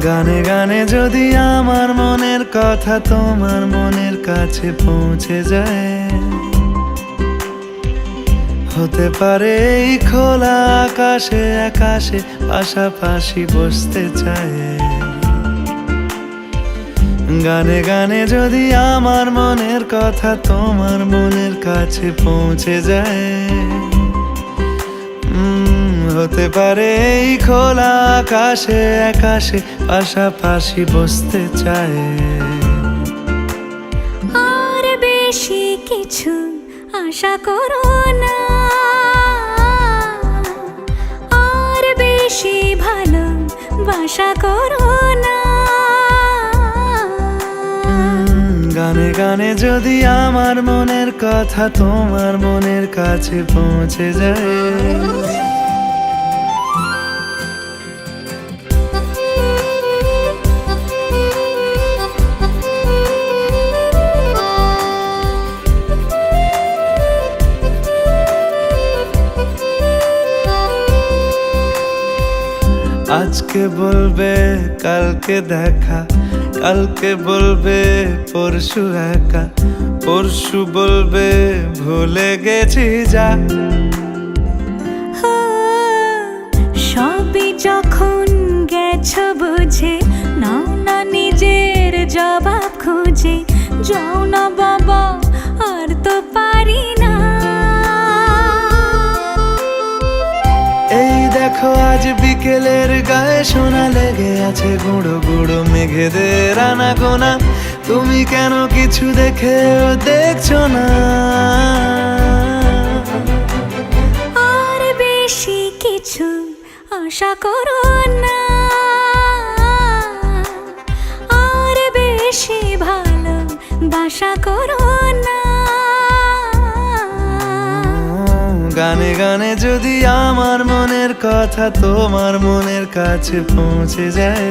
গানে গানে যদি আমার মনের কথা তোমার মনের কাছে পৌঁছে যায়, হতে পারে এই খোলা আকাশে আকাশে পাশাপাশি বসতে চায়। গানে গানে যদি আমার মনের কথা তোমার মনের কাছে পৌঁছে যায়, হতে পারে এই খোলা আকাশে আকাশে পাশাপাশি বসতে চায়। আর বেশি কিছু আশা করো না, আর বেশি ভালোবাসা করো না। গানে গানে যদি আমার মনের কথা তোমার মনের কাছে পৌঁছে যায়, আজকে বলবে কালকে দেখা, কালকে বলবে পরশু একা, পরশু বলবে ভুলে গেছি যা। সবই যখন গেছো বুঝে, নাও না নিজের জবাব খুঁজে। যাও না বাবা, আর তো পারি না। এই দেখো আজ বিকেলের গায়ে সোনা লেগে আছে গুঁড়ো গুঁড়ো মেঘেদের আনাগোনা। তুমি কেন কিছু দেখেও দেখছো না? আর বেশি কিছু আশা করো না, আর বেশি ভালোবাসা করো না। গানে গানে যদি আমার মনের কথা তোমার মনের কাছে পৌঁছে যায়,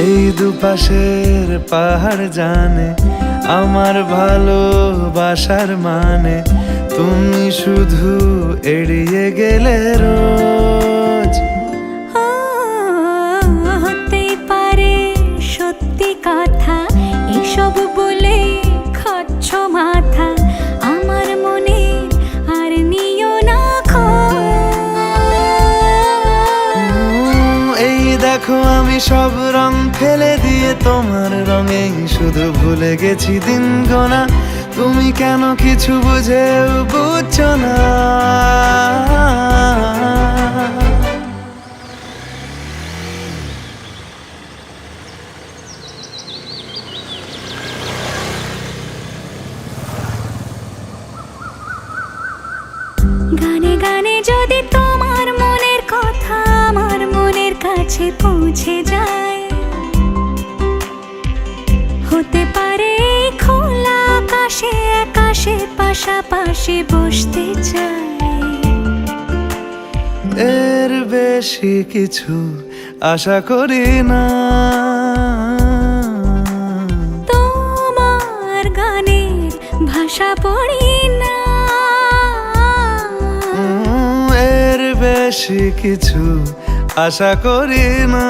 এই দুপাশের পাহাড় জানে আমার ভালোবাসার মানে। তুমি শুধু এড়িয়ে গেলে রোজ। হতে পারে সত্যি কথা, এসব বলে খাচ্ছ মাথা। আমার মনে আর নিও না খোঁজ। এই দেখো আমি সব রং ফেলে দিয়ে তোমার রঙেই শুধু ভুলে গেছি দিন গোনা। তুমি কেন কিছু বুঝেও বুঝছো না? গানে গানে যদি তোমার মনের কথা আমার মনের কাছে পৌঁছে যায়, হতে পারে খোলা আকাশে আকাশে পাশাপাশি বসতে চাই। এর বেশি কিছু আশা করি না। তোমার গানের ভাষা পড়ি না। এর বেশি কিছু আশা করি না।